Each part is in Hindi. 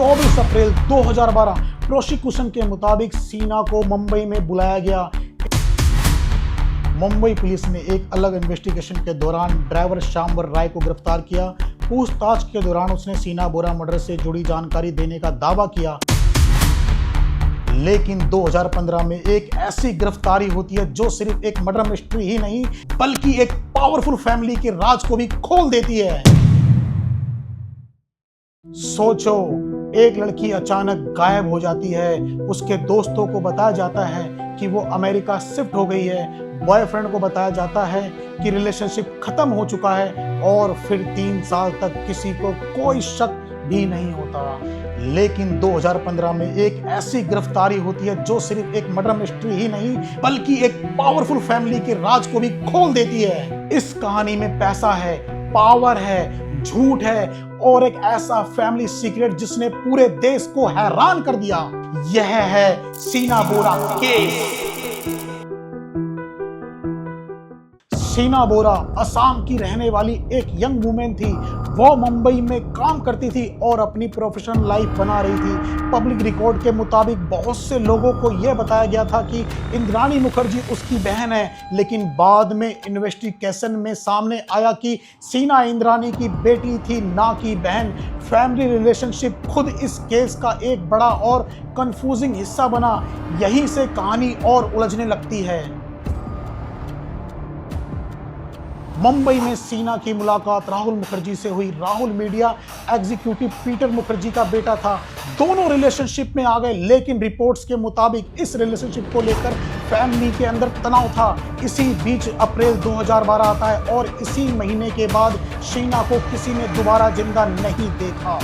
24 अप्रैल 2012 प्रोसिक्यूशन के मुताबिक सीना को मुंबई में बुलाया गया। मुंबई पुलिस ने एक अलग इन्वेस्टिगेशन के दौरान ड्राइवर शांबर राय को गिरफ्तार किया। पूछताछ के दौरान उसने सीना बोरा मर्डर से जुड़ी जानकारी देने का दावा किया, लेकिन 2015 में एक ऐसी गिरफ्तारी होती है जो सिर्फ एक मर्डर मिस्ट्री ही नहीं बल्कि एक पावरफुल फैमिली के राज को भी खोल देती है। सोचो, एक लड़की अचानक गायब हो जाती है। उसके दोस्तों को बताया जाता है कि वो अमेरिका शिफ्ट हो गई है। बॉयफ्रेंड को बताया जाता है कि रिलेशनशिप खत्म हो चुका है और फिर 3 साल तक किसी को कोई शक भी नहीं होता। लेकिन 2015 में एक ऐसी गिरफ्तारी होती है जो सिर्फ एक मर्डर मिस्ट्री ही नहीं बल्कि एक पावरफुल फैमिली के राज को भी खोल देती है। इस कहानी में पैसा है, पावर है, झूठ है और एक ऐसा फैमिली सीक्रेट जिसने पूरे देश को हैरान कर दिया। यह है सीना बोरा केस। सीना बोरा असम की रहने वाली एक यंग वुमेन थी। वो मुंबई में काम करती थी और अपनी प्रोफेशनल लाइफ बना रही थी। पब्लिक रिकॉर्ड के मुताबिक बहुत से लोगों को यह बताया गया था कि इंद्राणी मुखर्जी उसकी बहन है, लेकिन बाद में इन्वेस्टिगेशन में सामने आया कि सीना इंद्राणी की बेटी थी, ना कि बहन। फैमिली रिलेशनशिप खुद इस केस का एक बड़ा और कंफ्यूजिंग हिस्सा बना। यहीं से कहानी और उलझने लगती है। मुंबई में सीना की मुलाकात राहुल मुखर्जी से हुई। Rahul media executive Peter Mukherjee का बेटा था। दोनों रिलेशनशिप में आ गए, लेकिन रिपोर्ट्स के मुताबिक इस रिलेशनशिप को लेकर फैमिली के अंदर तनाव था। इसी बीच अप्रैल 2012 आता है और इसी महीने के बाद सीना को किसी ने दोबारा जिंदा नहीं देखा।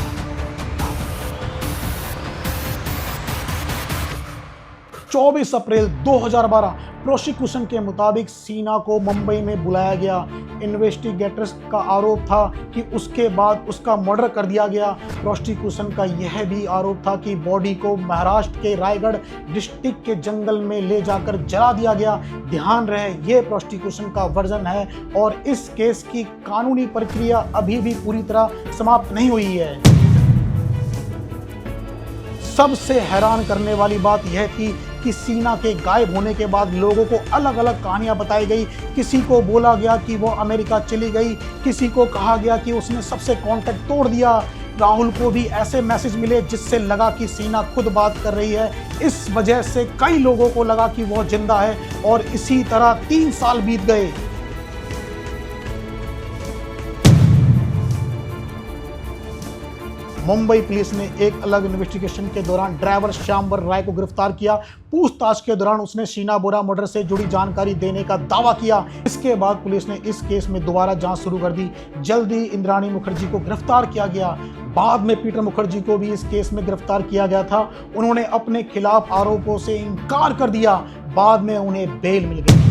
24 अप्रैल 2012 प्रोसिक्यूशन के मुताबिक सीना को मुंबई में बुलाया गया। इन्वेस्टिगेटर्स का आरोप था कि उसके बाद उसका मर्डर कर दिया गया। प्रोसिक्यूशन का यह भी आरोप था कि बॉडी को महाराष्ट्र के रायगढ़ डिस्ट्रिक्ट के जंगल में ले जाकर जला दिया गया। ध्यान रहे, यह प्रोसिक्यूशन का वर्जन है और इस केस की कानूनी प्रक्रिया अभी भी पूरी तरह समाप्त नहीं हुई है। सबसे हैरान करने वाली बात यह थी कि सीना के गायब होने के बाद लोगों को अलग अलग कहानियां बताई गई। किसी को बोला गया कि वो अमेरिका चली गई, किसी को कहा गया कि उसने सबसे कांटेक्ट तोड़ दिया। राहुल को भी ऐसे मैसेज मिले जिससे लगा कि सीना खुद बात कर रही है। इस वजह से कई लोगों को लगा कि वो जिंदा है और इसी तरह 3 साल बीत गए। मुंबई पुलिस ने एक अलग इन्वेस्टिगेशन के दौरान ड्राइवर शांबर राय को गिरफ्तार किया। पूछताछ के दौरान उसने सीना बोरा मर्डर से जुड़ी जानकारी देने का दावा किया। इसके बाद पुलिस ने इस केस में दोबारा जांच शुरू कर दी। जल्दी इंद्राणी मुखर्जी को गिरफ्तार किया गया। बाद में पीटर मुखर्जी को भी इस केस में गिरफ्तार किया गया था। उन्होंने अपने खिलाफ आरोपों से इनकार कर दिया। बाद में उन्हें बेल मिल गई।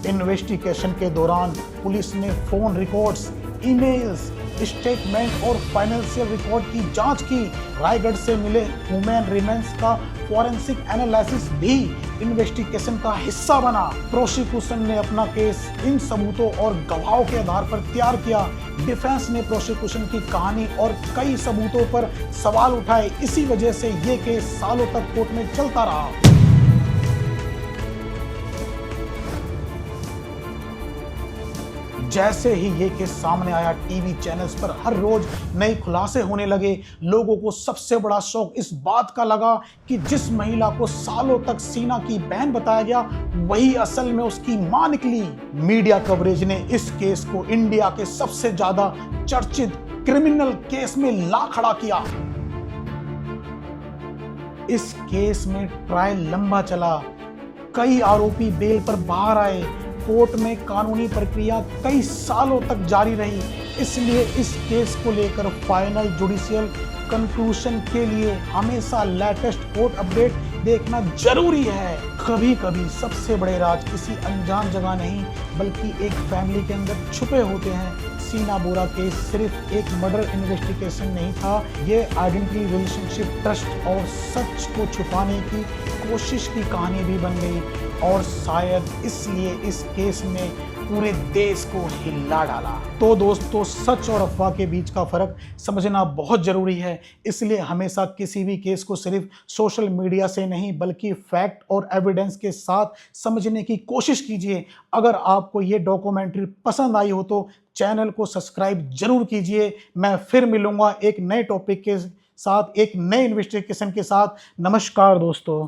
इन्वेस्टिगेशन के दौरान पुलिस ने फोन रिकॉर्ड्स, ईमेल्स, स्टेटमेंट और फाइनेंशियल रिकॉर्ड की जांच की। रायगढ़ से मिले ह्यूमन रिमेन्स का फॉरेंसिक एनालिसिस भी इन्वेस्टिगेशन का हिस्सा बना। प्रोसिक्यूशन ने अपना केस इन सबूतों और गवाहों के आधार पर तैयार किया। डिफेंस ने प्रोसिक्यूशन की कहानी और कई सबूतों पर सवाल उठाए। इसी वजह से ये केस सालों तक कोर्ट में चलता रहा। जैसे ही ये केस सामने आया, टीवी चैनल्स पर हर रोज नए खुलासे होने लगे। लोगों को सबसे बड़ा शौक इस बात का लगा कि जिस महिला को सालों तक सीना की बहन बताया गया, वही असल में उसकी मां निकली। मीडिया कवरेज ने इस केस को इंडिया के सबसे ज्यादा चर्चित क्रिमिनल केस में ला खड़ा किया। इस केस में ट्रायल लंबा चला। कई आरोपी बेल पर बाहर आए। कोर्ट में कानूनी प्रक्रिया कई सालों तक जारी रही। इसलिए इस केस को लेकर फाइनल जुडिशियल कंक्लूजन के लिए हमेशा लेटेस्ट कोर्ट अपडेट देखना जरूरी है। कभी कभी सबसे बड़े राज किसी अनजान जगह नहीं बल्कि एक फैमिली के अंदर छुपे होते हैं। सीना बोरा केस सिर्फ एक मर्डर इन्वेस्टिगेशन नहीं था, ये आइडेंटिटी, रिलेशनशिप, ट्रस्ट और सच को छुपाने की कोशिश की कहानी भी बन गई। और शायद इसलिए इस केस में पूरे देश को हिला डाला। तो दोस्तों, सच और अफवाह के बीच का फर्क समझना बहुत जरूरी है, इसलिए हमेशा किसी भी केस को सिर्फ सोशल मीडिया से नहीं बल्कि फैक्ट और एविडेंस के साथ समझने की कोशिश कीजिए। अगर आपको ये डॉक्यूमेंट्री पसंद आई हो तो चैनल को सब्सक्राइब जरूर कीजिए। मैं फिर मिलूंगा एक नए टॉपिक के साथ, एक नए इन्वेस्टिगेशन के साथ। नमस्कार दोस्तों।